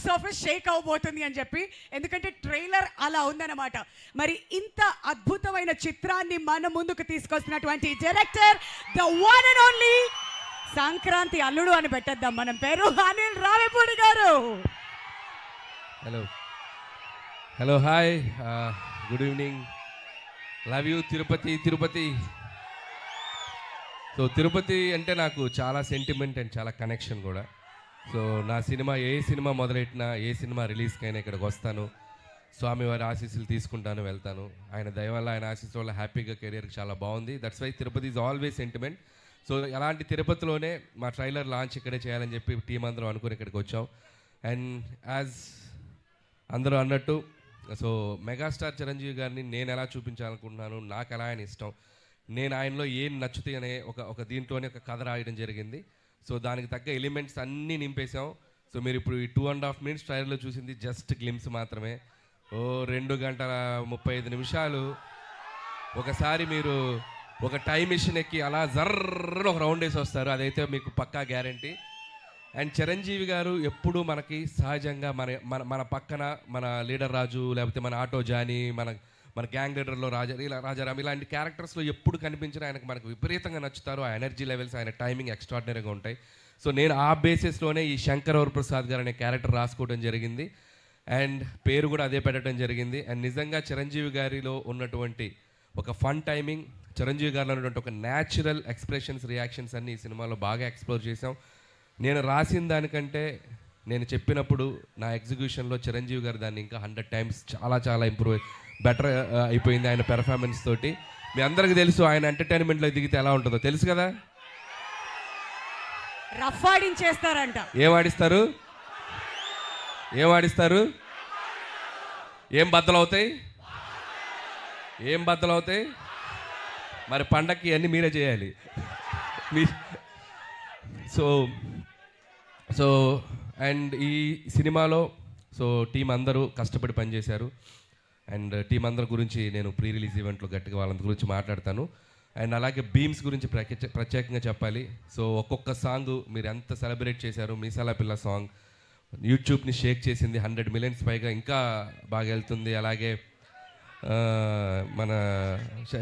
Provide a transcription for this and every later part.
Box office Sheikh అవబోతుంది అని చెప్పి, ఎందుకంటే ట్రైలర్ అలా ఉందన్నమాట. మరి ఇంత అద్భుతమైన చిత్రాన్ని మన ముందుకు తీసుకొస్తున్నటువంటి director, the one and only Sankranti అల్లుడు అని పెట్టేద్దాం మనం పేరు, అనిల్ రావిపూడి గారు. Hello hello hi, good evening, love you Tirupati. Tirupati so Tirupati అంటే నాకు చాలా సెంటిమెంట్ అండ్ చాలా కనెక్షన్ కూడా. సో నా సినిమా ఏ సినిమా మొదలెట్టినా, ఏ సినిమా రిలీజ్కైనా ఇక్కడికి వస్తాను, స్వామివారి ఆశీస్సులు తీసుకుంటాను, వెళ్తాను. ఆయన దయ వల్ల, ఆయన ఆశీస్సుల వల్ల హ్యాపీగా కెరియర్కి చాలా బాగుంది. That's why Tirupati is always sentiment. So అలాంటి తిరుపతిలోనే మా ట్రైలర్ లాంచ్ ఇక్కడే చేయాలని చెప్పి టీం అందరం అనుకుని ఇక్కడికి వచ్చాం. అండ్ యాజ్ అందరూ అన్నట్టు, సో మెగాస్టార్ చిరంజీవి గారిని నేను ఎలా చూపించాలనుకుంటున్నాను, నాకు ఎలా ఆయన ఇష్టం, నేను ఆయనలో ఏం నచ్చుతాయి అనే ఒక దీంట్లోనే ఒక కథ రాయడం జరిగింది. సో దానికి తగ్గ ఎలిమెంట్స్ అన్నీ నింపేశాం. సో మీరు ఇప్పుడు ఈ 2.5 minutes ట్రైలర్లో చూసింది జస్ట్ గ్లిమ్స్ మాత్రమే. 2 గంటల 35 నిమిషాలు ఒకసారి మీరు ఒక టైం మిషన్ ఎక్కి అలా జర్ర ఒక రౌండ్ వేసి వస్తారు, అదైతే మీకు పక్కా గ్యారంటీ. అండ్ చిరంజీవి గారు ఎప్పుడు మనకి సహజంగా మన పక్కన మన లీడర్ రాజు, లేకపోతే మన ఆటో జానీ, మన గ్యాంగ్ లీడర్లో రాజారాం, ఇలాంటి క్యారెక్టర్స్లో ఎప్పుడు కనిపించినా మనకు విపరీతంగా నచ్చుతారు. ఆ ఎనర్జీ లెవెల్స్, ఆయన టైమింగ్ ఎక్స్ట్రాడినరీగా ఉంటాయి. సో నేను ఆ బేసిస్లోనే ఈ శంకర్ వరప్రసాద్ గారు అనే క్యారెక్టర్ రాసుకోవడం జరిగింది. అండ్ పేరు కూడా అదే పెట్టడం జరిగింది. అండ్ నిజంగా చిరంజీవి గారిలో ఉన్నటువంటి ఒక ఫన్ టైమింగ్, చిరంజీవి గారిలో ఉన్నటువంటి ఒక న్యాచురల్ ఎక్స్ప్రెషన్స్, రియాక్షన్స్ అన్ని ఈ సినిమాలో బాగా ఎక్స్ప్లోర్ చేసాం. నేను రాసిన దానికంటే నేను చెప్పినప్పుడు నా ఎగ్జిక్యూషన్లో చిరంజీవి గారు దాన్ని ఇంకా 100 times చాలా బెటర్ అయిపోయింది ఆయన పెర్ఫార్మెన్స్ తోటి. మీ అందరికీ తెలుసు ఆయన ఎంటర్టైన్మెంట్లో దిగితే ఎలా ఉంటుందో తెలుసు కదా. రఫ్ ఆడించేస్తారంట. ఏం ఆడిస్తారు? ఏం బద్దలవుతాయి? మరి పండక్కి అన్నీ మీరే చేయాలి. సో అండ్ ఈ సినిమాలో టీం అందరూ కష్టపడి పనిచేశారు. అండ్ టీం అందరి గురించి నేను ప్రీ రిలీజ్ ఈవెంట్లో గట్టిగా వాళ్ళందరి గురించి మాట్లాడతాను. అండ్ అలాగే బీమ్స్ గురించి ప్రత్యేకంగా చెప్పాలి. సో ఒక్కొక్క సాంగ్ మీరు ఎంత సెలబ్రేట్ చేశారు. మీసాల పిల్ల సాంగ్ యూట్యూబ్ని షేక్ చేసింది, 100 million పైగా ఇంకా బాగా వెళ్తుంది. అలాగే మన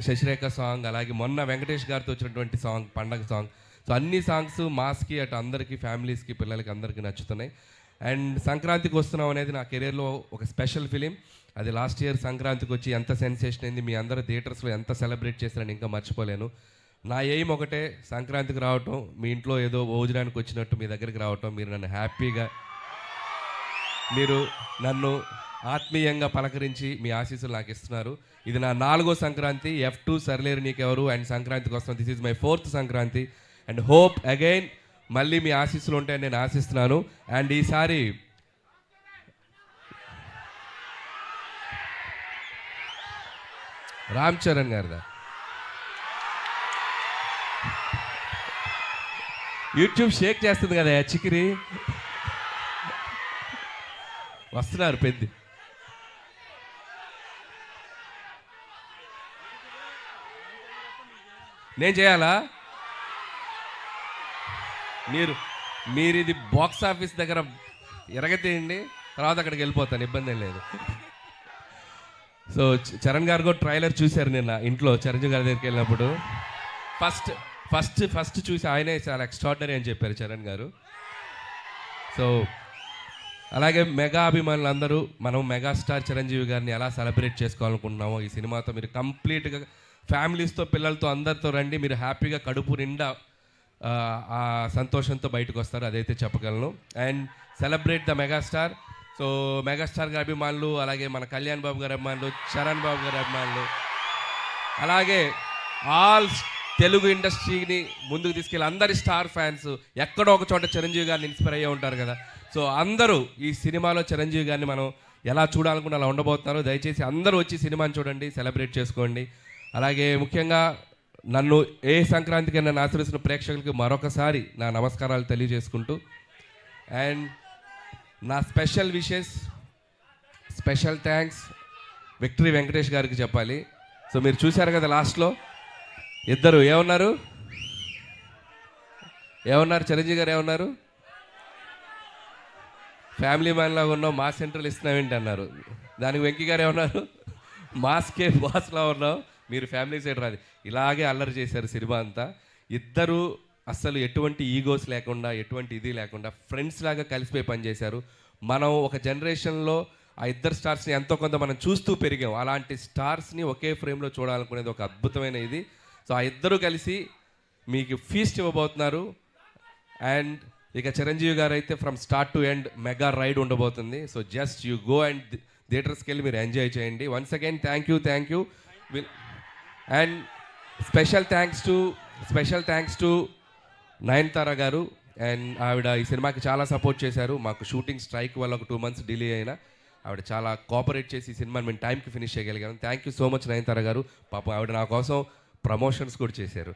శశిరేఖ సాంగ్, అలాగే మొన్న వెంకటేష్ గారితో వచ్చినటువంటి సాంగ్ పండగ సాంగ్. సో అన్ని సాంగ్స్ మాస్కి అటు అందరికీ, ఫ్యామిలీస్కి, పిల్లలకి అందరికీ నచ్చుతున్నాయి. అండ్ సంక్రాంతికి వస్తున్నాం అనేది నా కెరీర్లో ఒక స్పెషల్ ఫిలిం. అది లాస్ట్ ఇయర్ సంక్రాంతికి వచ్చి ఎంత సెన్సేషన్ అయింది, మీ అందరూ థియేటర్స్లో ఎంత సెలబ్రేట్ చేశారని ఇంకా మర్చిపోలేను. నా ఎయిమ్ ఒకటే, సంక్రాంతికి రావటం, మీ ఇంట్లో ఏదో భోజనానికి వచ్చినట్టు మీ దగ్గరికి రావటం, మీరు నన్ను హ్యాపీగా, మీరు నన్ను ఆత్మీయంగా పలకరించి మీ ఆశీస్సులు నాకు ఇస్తున్నారు. ఇది నా 4వ సంక్రాంతి. F2 సర్లేరు నీకెవరు అండ్ సంక్రాంతికి వస్తాం. This is my 4th Sankranti. And hope again మళ్ళీ మీ ఆశీస్సులు ఉంటాయని నేను ఆశిస్తున్నాను. అండ్ ఈసారి రామ్ చరణ్ గారిదా యూట్యూబ్ షేక్ చేస్తుంది కదా చికిరి, వస్తున్నారు పెద్ద. నేను చేయాలా? మీరు ఇది బాక్స్ ఆఫీస్ దగ్గర ఎరగతేయండి, తర్వాత అక్కడికి వెళ్ళిపోతాను, ఇబ్బంది ఏం లేదు. సో చరణ్ గారు కూడా ట్రైలర్ చూశారు నిన్న ఇంట్లో చిరంజీవి గారి దగ్గరికి వెళ్ళినప్పుడు. ఫస్ట్ చూసి ఆయనే చాలా ఎక్స్ట్రాడినరీ అని చెప్పారు చరణ్ గారు. సో అలాగే మెగా అభిమానులు అందరూ మనం మెగాస్టార్ చిరంజీవి గారిని ఎలా సెలబ్రేట్ చేసుకోవాలనుకుంటున్నామో ఈ సినిమాతో మీరు కంప్లీట్గా ఫ్యామిలీస్తో, పిల్లలతో, అందరితో రండి. మీరు హ్యాపీగా కడుపు నిండా ఆ సంతోషంతో బయటకు వస్తారు, అదైతే చెప్పగలను. And celebrate the megastar. So megastar గారి అభిమానులు, అలాగే మన కళ్యాణ్ బాబు గారి అభిమానులు, చరణ్ బాబు గారి అభిమానులు, అలాగే ఆల్ తెలుగు ఇండస్ట్రీని ముందుకు తీసుకెళ్ళి అందరి స్టార్ ఫ్యాన్స్ ఎక్కడో ఒక చోట చిరంజీవి గారిని ఇన్స్పైర్ అయ్యే ఉంటారు కదా. సో అందరూ ఈ సినిమాలో చిరంజీవి గారిని మనం ఎలా చూడాలనుకున్న అలా ఉండబోతున్నారు. దయచేసి అందరూ వచ్చి సినిమాని చూడండి, సెలబ్రేట్ చేసుకోండి. అలాగే ముఖ్యంగా నన్ను ఏ సంక్రాంతికి నన్ను ఆశీర్వదిస్తున్న ప్రేక్షకులకి మరొకసారి నా నమస్కారాలు తెలియజేసుకుంటూ, అండ్ నా special wishes, special thanks victory Venkatesh గారికి చెప్పాలి. సో మీరు చూశారు కదా లాస్ట్లో ఇద్దరు ఏమన్నారు చిరంజీవి గారు ఏమన్నారు? ఫ్యామిలీ మ్యాన్ లాగా ఉన్నావు, మాస్ సెంట్రల్ ఇస్తున్నావేంటి అన్నారు. దానికి వెంకీ గారు ఏమన్నారు, మాస్కే బాస్లా ఉన్నావు, మీరు ఫ్యామిలీ సైడ్ రాదు. ఇలాగే అల్లరి చేశారు సినిమా అంతా. ఇద్దరు అస్సలు ఎటువంటి ఈగోస్ లేకుండా, ఎటువంటి ఇది లేకుండా ఫ్రెండ్స్ లాగా కలిసిపోయి పనిచేశారు. మనం ఒక జనరేషన్లో ఆ ఇద్దరు స్టార్స్ని ఎంతో కొంత మనం చూస్తూ పెరిగాం. అలాంటి స్టార్స్ని ఒకే ఫ్రేమ్లో చూడాలనుకునేది ఒక అద్భుతమైన ఇది. సో ఆ ఇద్దరు కలిసి మీకు ఫీస్ట్ ఇవ్వబోతున్నారు. అండ్ ఇక చిరంజీవి గారు అయితే from start to end mega ride ఉండబోతుంది. So just you go and థియేటర్స్కి వెళ్ళి మీరు ఎంజాయ్ చేయండి. Once again thank you. And special thanks to Nayanthara గారు. అండ్ ఆవిడ ఈ సినిమాకి చాలా సపోర్ట్ చేశారు. మాకు షూటింగ్ స్ట్రైక్ వల్ల ఒక 2 months డిలే అయినా ఆవిడ చాలా కోఆపరేట్ చేసి ఈ సినిమాని మేము టైంకి ఫినిష్ చేయగలిగాను. Thank you so much Nayanthara గారు. పాపం ఆవిడ నా కోసం ప్రమోషన్స్ కూడా చేశారు.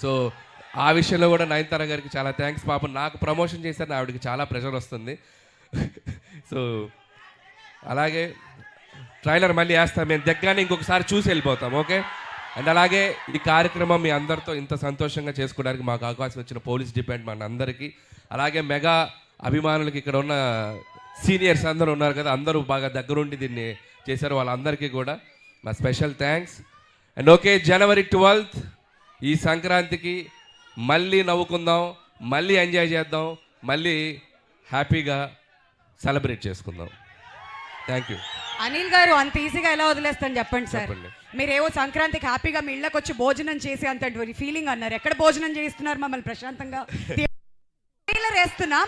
సో ఆ విషయంలో కూడా నయనతార గారికి చాలా థ్యాంక్స్. పాపం నాకు ప్రమోషన్ చేశారు, ఆవిడకి చాలా ప్రెషర్ వస్తుంది. సో అలాగే ట్రైలర్ మళ్ళీ వేస్తాం, మేము దగ్గరనే ఇంకొకసారి చూసి వెళ్ళిపోతాం. ఓకే. అండ్ అలాగే ఈ కార్యక్రమం మీ అందరితో ఇంత సంతోషంగా చేసుకోవడానికి మాకు అవకాశం ఇచ్చిన పోలీస్ డిపార్ట్మెంట్ అందరికీ, అలాగే మెగా అభిమానులకి, ఇక్కడ ఉన్న సీనియర్స్ అందరూ ఉన్నారు కదా, అందరూ బాగా దగ్గరుండి దీన్ని చేశారు, వాళ్ళందరికీ కూడా మా special thanks. And okay, January 12th ఈ సంక్రాంతికి మళ్ళీ నవ్వుకుందాం, మళ్ళీ ఎంజాయ్ చేద్దాం, మళ్ళీ హ్యాపీగా సెలబ్రేట్ చేసుకుందాం. Thank you. అనిల్ గారు, అంత ఈజీగా ఎలా వదిలేస్తాను చెప్పండి సార్. చెప్పండి. మీరేవో సంక్రాంతికి హ్యాపీగా మీ ఇళ్ళకి వచ్చి భోజనం చేసి అంత ఫీలింగ్ అన్నారు. ఎక్కడ భోజనం చేస్తున్నారు మమ్మల్ని ప్రశాంతంగా? ట్రైలర్ వేస్తున్నాం,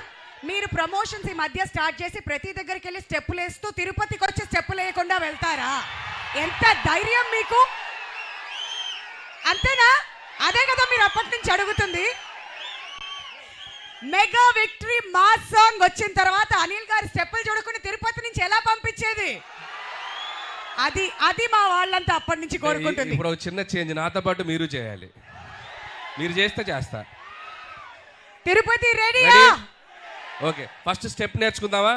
మీరు ప్రమోషన్స్ ఈ మధ్య స్టార్ట్ చేసి ప్రతి దగ్గరికి వెళ్ళి స్టెప్పులు వేస్తూ తిరుపతికి వచ్చి స్టెప్పులు వేయకుండా వెళ్తారా? ఎంత ధైర్యం మీకు? అంతేనా? అదే కదా మీరు అప్పటి నుంచి అడుగుతుంది. మెగా విక్టరీ మాస్ సాంగ్ వచ్చిన తర్వాత అనిల్ గారు స్టెప్పులు చూడకుండా తిరుపతి నుంచి ఎలా పంపించేది? అది మా వాళ్ళంతా అప్పటి నుంచి కోరుకుంటుంది. ఇప్పుడు ఒక చిన్న చేంజ్, నాతో పాటు మీరు చేయాలి. మీరు చేస్తా. తిరుపతి రెడీయా? ఓకే, ఫస్ట్ స్టెప్ నేర్చుకుందామా?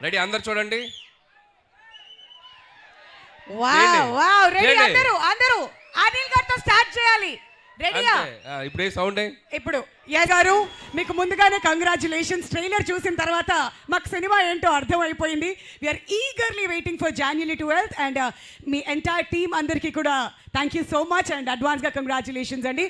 రెడీ? అందరు చూడండి. వావ్ రెడీ అందరూ అనిల్ గారితో స్టార్ట్ చేయాలి. రెడీయా? ఇప్పుడు ఏ సౌండ్? ఇప్పుడు గారు మీకు ముందుగానే కంగ్రాచులేషన్స్. ట్రైలర్ చూసిన తర్వాత మాకు సినిమా ఏంటో అర్థమైపోయింది. We're eagerly waiting for January 12th. And మీ ఎంటైర్ టీమ్ అందరికీ కూడా thank you so much and అడ్వాన్స్గా కంగ్రాచులేషన్స్ అండి.